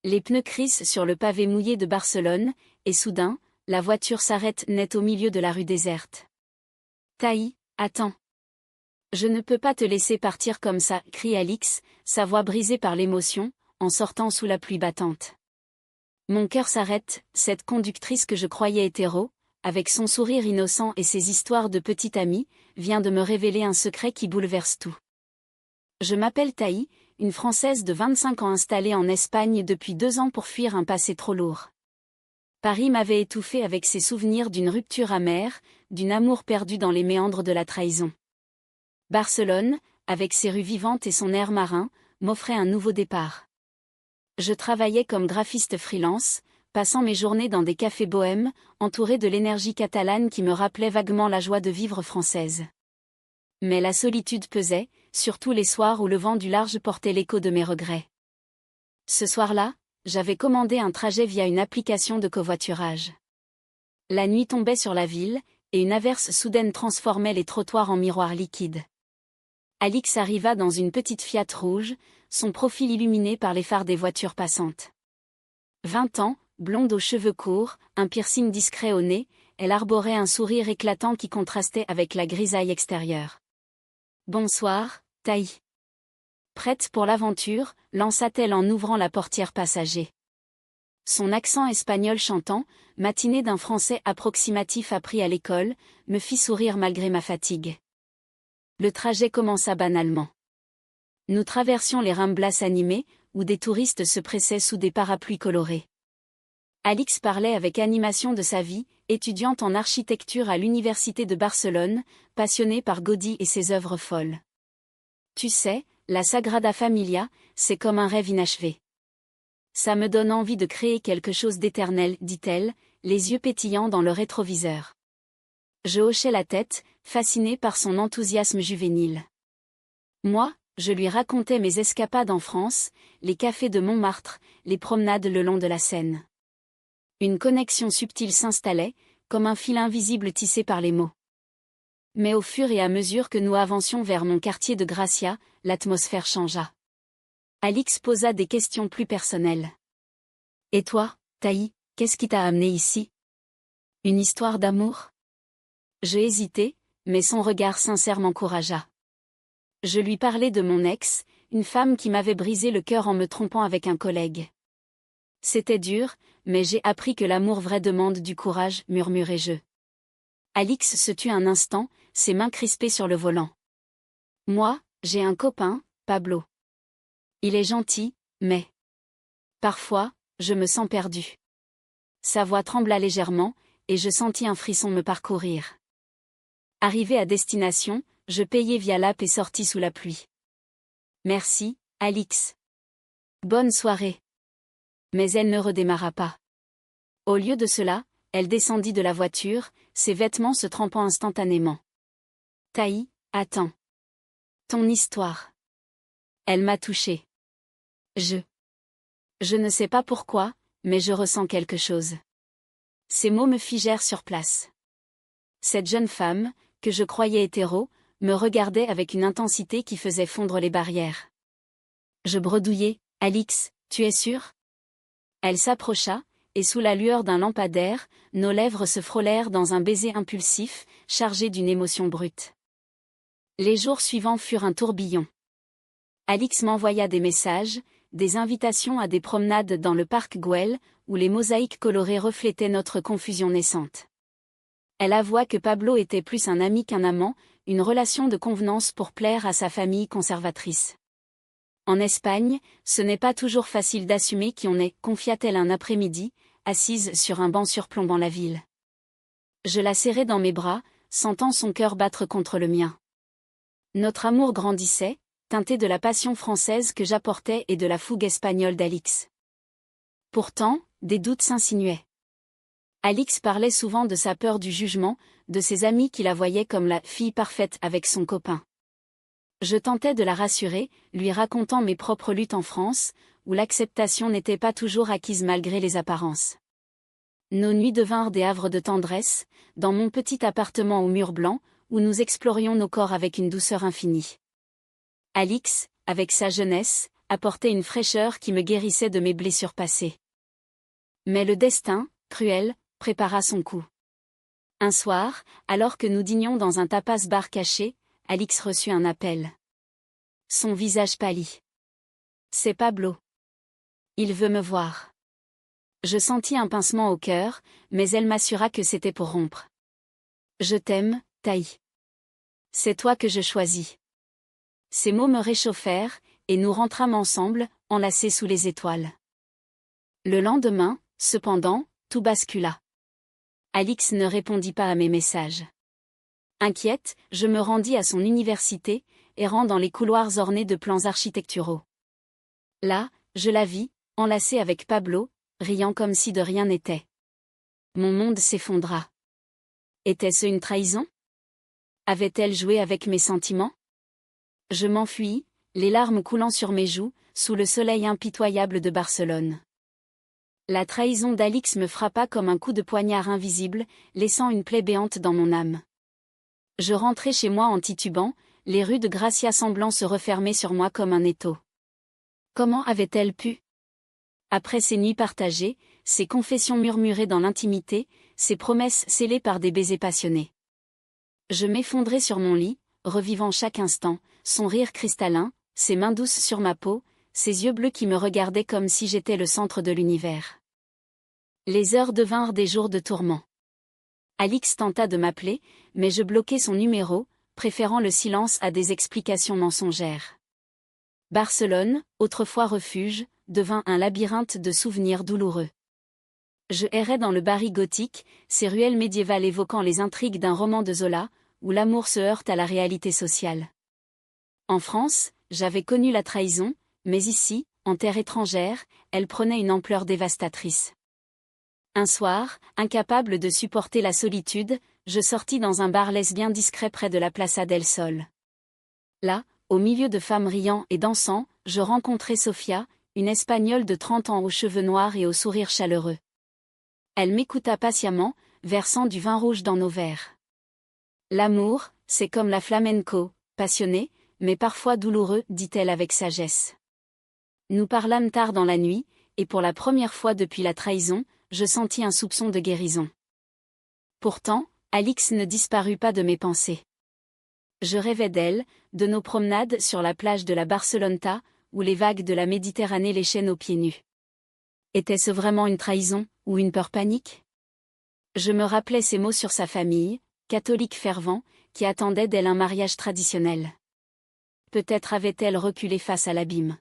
Les pneus crissent sur le pavé mouillé de Barcelone, et soudain, la voiture s'arrête net au milieu de la rue déserte. Taï, attends. Je ne peux pas te laisser partir comme ça, crie Alix, sa voix brisée par l'émotion, en sortant sous la pluie battante. Mon cœur s'arrête, cette conductrice que je croyais hétéro, avec son sourire innocent et ses histoires de petite amie, vient de me révéler un secret qui bouleverse tout. Je m'appelle Taï, une Française de 25 ans installée en Espagne depuis 2 ans pour fuir un passé trop lourd. Paris m'avait étouffée avec ses souvenirs d'une rupture amère, d'un amour perdu dans les méandres de la trahison. Barcelone, avec ses rues vivantes et son air marin, m'offrait un nouveau départ. Je travaillais comme graphiste freelance, passant mes journées dans des cafés bohèmes, entourée de l'énergie catalane qui me rappelait vaguement la joie de vivre française. Mais la solitude pesait, surtout les soirs où le vent du large portait l'écho de mes regrets. Ce soir-là, j'avais commandé un trajet via une application de covoiturage. La nuit tombait sur la ville, et une averse soudaine transformait les trottoirs en miroirs liquides. Alix arriva dans une petite Fiat rouge, son profil illuminé par les phares des voitures passantes. 20 ans, blonde aux cheveux courts, un piercing discret au nez, elle arborait un sourire éclatant qui contrastait avec la grisaille extérieure. « Bonsoir, Taï. » Prête pour l'aventure, lança-t-elle en ouvrant la portière passager. Son accent espagnol chantant, matiné d'un français approximatif appris à l'école, me fit sourire malgré ma fatigue. Le trajet commença banalement. Nous traversions les Ramblas animées, où des touristes se pressaient sous des parapluies colorés. Alix parlait avec animation de sa vie, étudiante en architecture à l'université de Barcelone, passionnée par Gaudí et ses œuvres folles. Tu sais, la Sagrada Familia, c'est comme un rêve inachevé. Ça me donne envie de créer quelque chose d'éternel, dit-elle, les yeux pétillants dans le rétroviseur. Je hochai la tête, fasciné par son enthousiasme juvénile. Moi, je lui racontais mes escapades en France, les cafés de Montmartre, les promenades le long de la Seine. Une connexion subtile s'installait, comme un fil invisible tissé par les mots. Mais au fur et à mesure que nous avancions vers mon quartier de Gracia, l'atmosphère changea. Alix posa des questions plus personnelles. « Et toi, Taï, qu'est-ce qui t'a amené ici? Une histoire d'amour ?» Je hésitai, mais son regard sincère m'encouragea. Je lui parlais de mon ex, une femme qui m'avait brisé le cœur en me trompant avec un collègue. C'était dur, mais j'ai appris que l'amour vrai demande du courage, murmurai-je. Alix se tut un instant, ses mains crispées sur le volant. Moi, j'ai un copain, Pablo. Il est gentil, mais... Parfois, je me sens perdue. Sa voix trembla légèrement, et je sentis un frisson me parcourir. Arrivé à destination, je payai via l'app et sortis sous la pluie. Merci, Alix. Bonne soirée. Mais elle ne redémarra pas. Au lieu de cela, elle descendit de la voiture, ses vêtements se trempant instantanément. Taï, attends. Ton histoire. Elle m'a touchée. Je ne sais pas pourquoi, mais je ressens quelque chose. Ces mots me figèrent sur place. Cette jeune femme, que je croyais hétéro, me regardait avec une intensité qui faisait fondre les barrières. Je bredouillai, « Alix, tu es sûre ?» Elle s'approcha, et sous la lueur d'un lampadaire, nos lèvres se frôlèrent dans un baiser impulsif, chargé d'une émotion brute. Les jours suivants furent un tourbillon. Alix m'envoya des messages, des invitations à des promenades dans le parc Güell, où les mosaïques colorées reflétaient notre confusion naissante. Elle avoua que Pablo était plus un ami qu'un amant, une relation de convenance pour plaire à sa famille conservatrice. En Espagne, ce n'est pas toujours facile d'assumer qui on est, confia-t-elle un après-midi, assise sur un banc surplombant la ville. Je la serrai dans mes bras, sentant son cœur battre contre le mien. Notre amour grandissait, teinté de la passion française que j'apportais et de la fougue espagnole d'Alix. Pourtant, des doutes s'insinuaient. Alix parlait souvent de sa peur du jugement, de ses amis qui la voyaient comme la fille parfaite avec son copain. Je tentais de la rassurer, lui racontant mes propres luttes en France, où l'acceptation n'était pas toujours acquise malgré les apparences. Nos nuits devinrent des havres de tendresse, dans mon petit appartement aux murs blancs, où nous explorions nos corps avec une douceur infinie. Alix, avec sa jeunesse, apportait une fraîcheur qui me guérissait de mes blessures passées. Mais le destin, cruel, prépara son coup. Un soir, alors que nous dînions dans un tapas-bar caché, Alix reçut un appel. Son visage pâlit. C'est Pablo. Il veut me voir. Je sentis un pincement au cœur, mais elle m'assura que c'était pour rompre. Je t'aime, Taï. C'est toi que je choisis. Ces mots me réchauffèrent, et nous rentrâmes ensemble, enlacés sous les étoiles. Le lendemain, cependant, tout bascula. Alix ne répondit pas à mes messages. Inquiète, je me rendis à son université, errant dans les couloirs ornés de plans architecturaux. Là, je la vis, enlacée avec Pablo, riant comme si de rien n'était. Mon monde s'effondra. Était-ce une trahison? Avait-elle joué avec mes sentiments? Je m'enfuis, les larmes coulant sur mes joues, sous le soleil impitoyable de Barcelone. La trahison d'Alix me frappa comme un coup de poignard invisible, laissant une plaie béante dans mon âme. Je rentrai chez moi en titubant, les rues de Gracia semblant se refermer sur moi comme un étau. Comment avait-elle pu? Après ces nuits partagées, ces confessions murmurées dans l'intimité, ces promesses scellées par des baisers passionnés. Je m'effondrai sur mon lit, revivant chaque instant, son rire cristallin, ses mains douces sur ma peau, ses yeux bleus qui me regardaient comme si j'étais le centre de l'univers. Les heures devinrent des jours de tourment. Alix tenta de m'appeler, mais je bloquai son numéro, préférant le silence à des explications mensongères. Barcelone, autrefois refuge, devint un labyrinthe de souvenirs douloureux. Je errais dans le Barry gothique, ces ruelles médiévales évoquant les intrigues d'un roman de Zola, où l'amour se heurte à la réalité sociale. En France, j'avais connu la trahison, mais ici, en terre étrangère, elle prenait une ampleur dévastatrice. Un soir, incapable de supporter la solitude, je sortis dans un bar lesbien discret près de la Plaza del Sol. Là, au milieu de femmes riant et dansant, je rencontrai Sofia, une Espagnole de 30 ans aux cheveux noirs et au sourire chaleureux. Elle m'écouta patiemment, versant du vin rouge dans nos verres. L'amour, c'est comme la flamenco, passionné, mais parfois douloureux, dit-elle avec sagesse. Nous parlâmes tard dans la nuit, et pour la première fois depuis la trahison, je sentis un soupçon de guérison. Pourtant, Alix ne disparut pas de mes pensées. Je rêvais d'elle, de nos promenades sur la plage de la Barceloneta, où les vagues de la Méditerranée léchaient nos pieds nus. Était-ce vraiment une trahison, ou une peur panique? Je me rappelais ces mots sur sa famille, catholique fervent, qui attendait d'elle un mariage traditionnel. Peut-être avait-elle reculé face à l'abîme.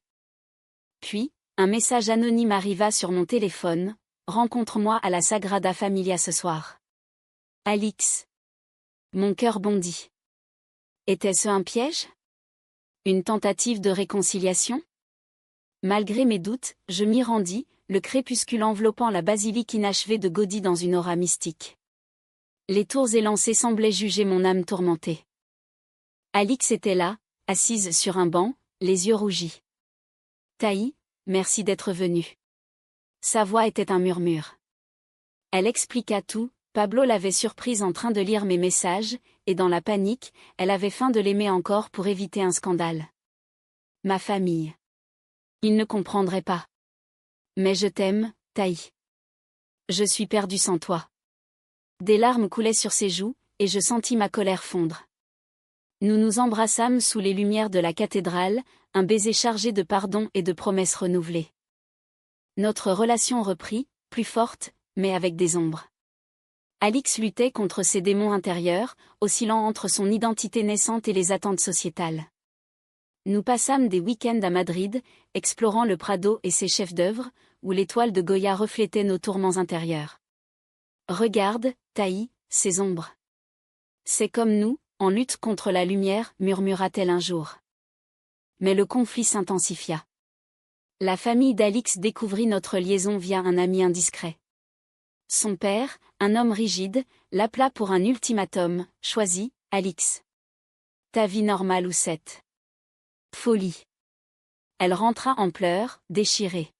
Puis, un message anonyme arriva sur mon téléphone, « Rencontre-moi à la Sagrada Familia ce soir. » Alix. Mon cœur bondit. Était-ce un piège? Une tentative de réconciliation? Malgré mes doutes, je m'y rendis, le crépuscule enveloppant la basilique inachevée de Gaudí dans une aura mystique. Les tours élancées semblaient juger mon âme tourmentée. Alix était là, assise sur un banc, les yeux rougis. Taï, merci d'être venue. Sa voix était un murmure. Elle expliqua tout, Pablo l'avait surprise en train de lire mes messages, et dans la panique, elle avait faim de l'aimer encore pour éviter un scandale. Ma famille. Il ne comprendrait pas. Mais je t'aime, Taï. Je suis perdue sans toi. Des larmes coulaient sur ses joues, et je sentis ma colère fondre. Nous nous embrassâmes sous les lumières de la cathédrale, un baiser chargé de pardon et de promesses renouvelées. Notre relation reprit, plus forte, mais avec des ombres. Alix luttait contre ses démons intérieurs, oscillant entre son identité naissante et les attentes sociétales. Nous passâmes des week-ends à Madrid, explorant le Prado et ses chefs-d'œuvre, où les toiles de Goya reflétaient nos tourments intérieurs. Regarde, Taï, ces ombres. C'est comme nous, en lutte contre la lumière, murmura-t-elle un jour. Mais le conflit s'intensifia. La famille d'Alix découvrit notre liaison via un ami indiscret. Son père, un homme rigide, l'appela pour un ultimatum, choisis, Alix. Ta vie normale ou cette folie. Elle rentra en pleurs, déchirée.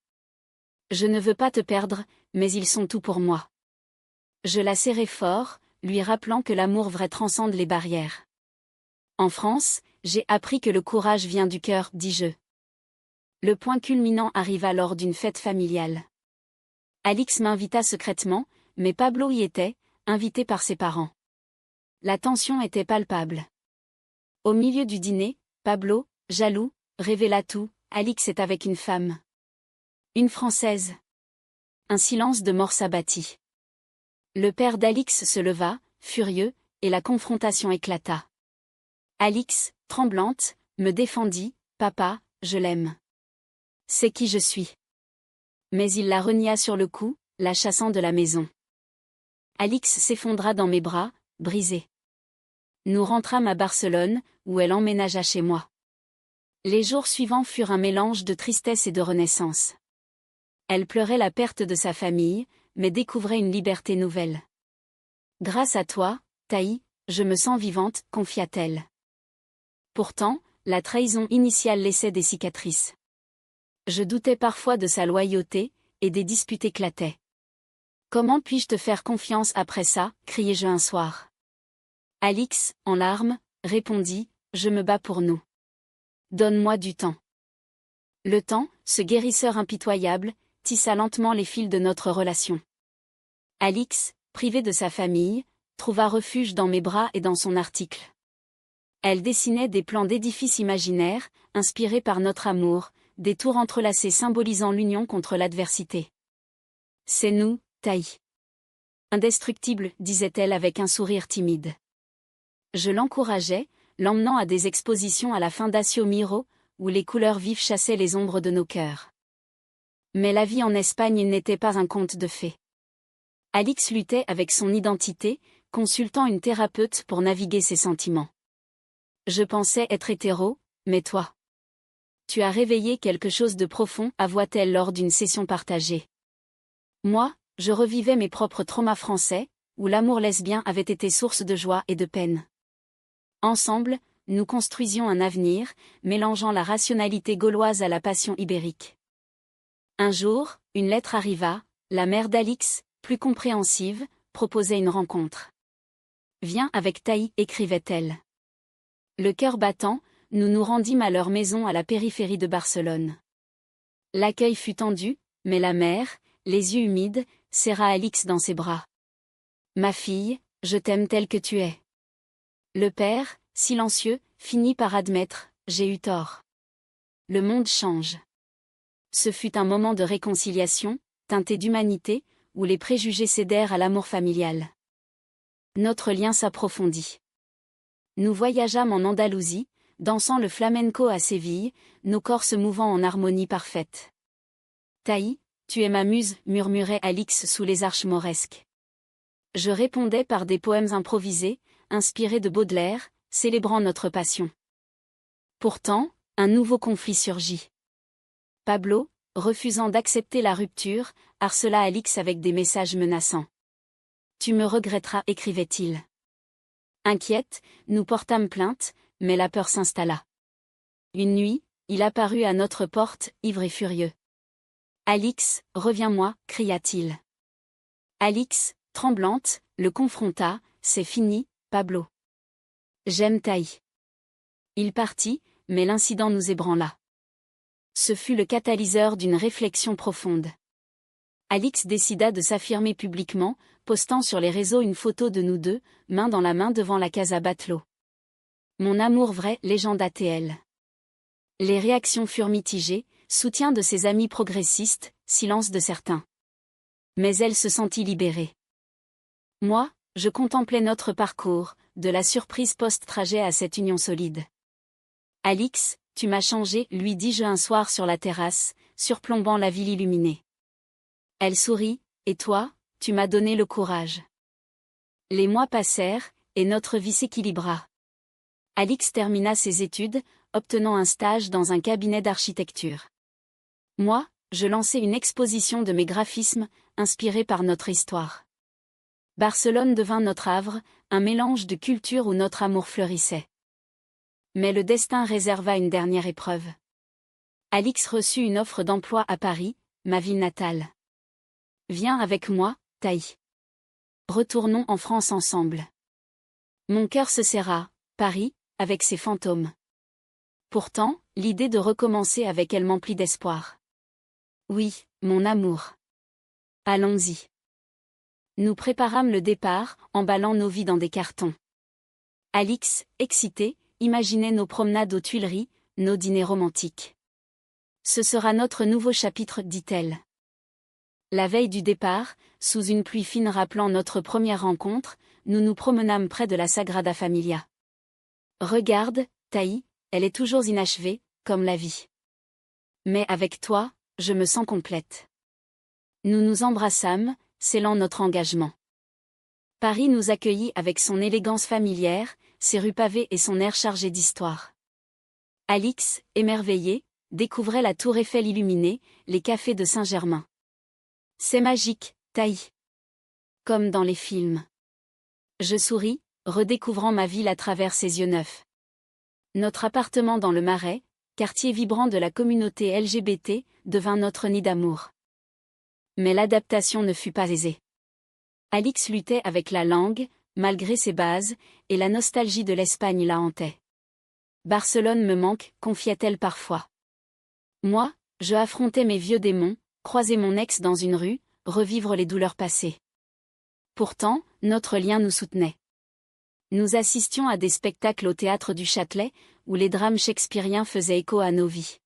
Je ne veux pas te perdre, mais ils sont tout pour moi. Je la serrai fort, lui rappelant que l'amour vrai transcende les barrières. En France, j'ai appris que le courage vient du cœur, dis-je. Le point culminant arriva lors d'une fête familiale. Alix m'invita secrètement, mais Pablo y était, invité par ses parents. La tension était palpable. Au milieu du dîner, Pablo, jaloux, révéla tout: Alix est avec une femme. Une Française. Un silence de mort s'abattit. Le père d'Alix se leva, furieux, et la confrontation éclata. Alix, tremblante, me défendit: Papa, je l'aime. C'est qui je suis. Mais il la renia sur le coup, la chassant de la maison. Alix s'effondra dans mes bras, brisée. Nous rentrâmes à Barcelone, où elle emménagea chez moi. Les jours suivants furent un mélange de tristesse et de renaissance. Elle pleurait la perte de sa famille, mais découvrait une liberté nouvelle. Grâce à toi, Taï, je me sens vivante, confia-t-elle. Pourtant, la trahison initiale laissait des cicatrices. Je doutais parfois de sa loyauté, et des disputes éclataient. Comment puis-je te faire confiance après ça, criai-je un soir. Alix, en larmes, répondit: Je me bats pour nous. Donne-moi du temps. Le temps, ce guérisseur impitoyable, tissa lentement les fils de notre relation. Alix, privée de sa famille, trouva refuge dans mes bras et dans son article. Elle dessinait des plans d'édifices imaginaires, inspirés par notre amour, des tours entrelacées symbolisant l'union contre l'adversité. C'est nous, Taï. Indestructible, disait-elle avec un sourire timide. Je l'encourageais, l'emmenant à des expositions à la Fundació Miró, où les couleurs vives chassaient les ombres de nos cœurs. Mais la vie en Espagne n'était pas un conte de fées. Alix luttait avec son identité, consultant une thérapeute pour naviguer ses sentiments. Je pensais être hétéro, mais toi. Tu as réveillé quelque chose de profond, avoua-t-elle lors d'une session partagée. Moi, je revivais mes propres traumas français, où l'amour lesbien avait été source de joie et de peine. Ensemble, nous construisions un avenir, mélangeant la rationalité gauloise à la passion ibérique. Un jour, une lettre arriva, la mère d'Alix, plus compréhensive, proposait une rencontre. Viens avec Taï, écrivait-elle. Le cœur battant, nous nous rendîmes à leur maison à la périphérie de Barcelone. L'accueil fut tendu, mais la mère, les yeux humides, serra Alix dans ses bras. Ma fille, je t'aime telle que tu es. Le père, silencieux, finit par admettre: j'ai eu tort. Le monde change. Ce fut un moment de réconciliation, teinté d'humanité, où les préjugés cédèrent à l'amour familial. Notre lien s'approfondit. Nous voyageâmes en Andalousie, dansant le flamenco à Séville, nos corps se mouvant en harmonie parfaite. Taï, tu es ma muse, murmurait Alix sous les arches mauresques. Je répondais par des poèmes improvisés, inspirés de Baudelaire, célébrant notre passion. Pourtant, un nouveau conflit surgit. Pablo, refusant d'accepter la rupture, harcela Alix avec des messages menaçants. Tu me regretteras, écrivait-il. Inquiète, nous portâmes plainte, mais la peur s'installa. Une nuit, il apparut à notre porte, ivre et furieux. Alix, reviens-moi, cria-t-il. Alix, tremblante, le confronta: c'est fini, Pablo. J'aime Taï. Il partit, mais l'incident nous ébranla. Ce fut le catalyseur d'une réflexion profonde. Alix décida de s'affirmer publiquement, postant sur les réseaux une photo de nous deux, main dans la main devant la Casa Batlló. Mon amour vrai, légende ATL. Les réactions furent mitigées, soutien de ses amis progressistes, silence de certains. Mais elle se sentit libérée. Moi, je contemplais notre parcours, de la surprise post-trajet à cette union solide. Alix, tu m'as changé, lui dis-je un soir sur la terrasse, surplombant la ville illuminée. Elle sourit: et toi, tu m'as donné le courage. Les mois passèrent, et notre vie s'équilibra. Alix termina ses études, obtenant un stage dans un cabinet d'architecture. Moi, je lançai une exposition de mes graphismes, inspirés par notre histoire. Barcelone devint notre havre, un mélange de cultures où notre amour fleurissait. Mais le destin réserva une dernière épreuve. Alix reçut une offre d'emploi à Paris, ma ville natale. Viens avec moi, Taï. Retournons en France ensemble. Mon cœur se serra, Paris, avec ses fantômes. Pourtant, l'idée de recommencer avec elle m'emplit d'espoir. Oui, mon amour. Allons-y. Nous préparâmes le départ, emballant nos vies dans des cartons. Alix, excitée, imaginait nos promenades aux Tuileries, nos dîners romantiques. Ce sera notre nouveau chapitre, dit-elle. La veille du départ, sous une pluie fine rappelant notre première rencontre, nous nous promenâmes près de la Sagrada Familia. Regarde, Taï, elle est toujours inachevée, comme la vie. Mais avec toi, je me sens complète. Nous nous embrassâmes, scellant notre engagement. Paris nous accueillit avec son élégance familière, ses rues pavées et son air chargé d'histoire. Alix, émerveillée, découvrait la tour Eiffel illuminée, les cafés de Saint-Germain. C'est magique, Taï. Comme dans les films. Je souris, redécouvrant ma ville à travers ses yeux neufs. Notre appartement dans le Marais, quartier vibrant de la communauté LGBT, devint notre nid d'amour. Mais l'adaptation ne fut pas aisée. Alix luttait avec la langue, malgré ses bases, et la nostalgie de l'Espagne la hantait. Barcelone me manque, confiait-elle parfois. Moi, je affrontais mes vieux démons, croiser mon ex dans une rue, revivre les douleurs passées. Pourtant, notre lien nous soutenait. Nous assistions à des spectacles au théâtre du Châtelet, où les drames shakespeariens faisaient écho à nos vies.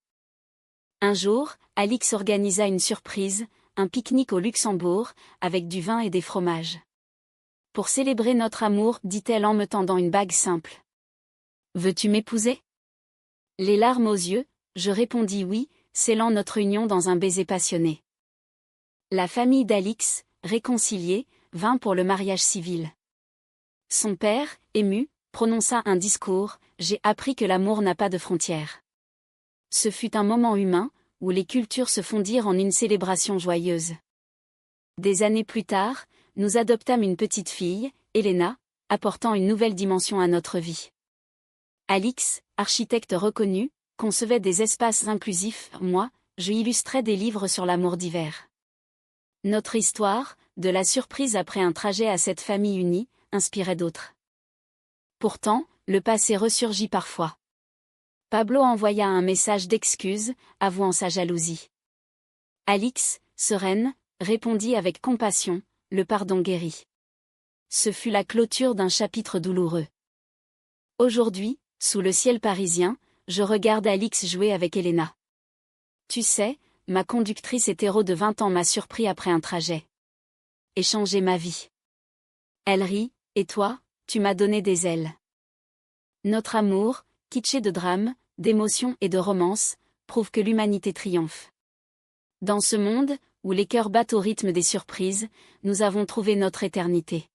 Un jour, Alix organisa une surprise, un pique-nique au Luxembourg, avec du vin et des fromages. Pour célébrer notre amour, dit-elle en me tendant une bague simple. Veux-tu m'épouser? Les larmes aux yeux, je répondis oui, scellant notre union dans un baiser passionné. La famille d'Alix, réconciliée, vint pour le mariage civil. Son père, ému, prononça un discours, j'ai appris que l'amour n'a pas de frontières. Ce fut un moment humain, où les cultures se fondirent en une célébration joyeuse. Des années plus tard, nous adoptâmes une petite fille, Elena, apportant une nouvelle dimension à notre vie. Alix, architecte reconnue, concevait des espaces inclusifs, moi, je illustrais des livres sur l'amour d'hiver. Notre histoire, de la surprise après un trajet à cette famille unie, inspirait d'autres. Pourtant, le passé ressurgit parfois. Pablo envoya un message d'excuse, avouant sa jalousie. Alix, sereine, répondit avec compassion, le pardon guérit. Ce fut la clôture d'un chapitre douloureux. Aujourd'hui, sous le ciel parisien, je regarde Alix jouer avec Elena. Tu sais, ma conductrice hétéro de 20 ans m'a surpris après un trajet. Et changé ma vie. Elle rit, et toi, tu m'as donné des ailes. Notre amour, kitsché de drame, d'émotion et de romance, prouve que l'humanité triomphe. Dans ce monde, où les cœurs battent au rythme des surprises, nous avons trouvé notre éternité.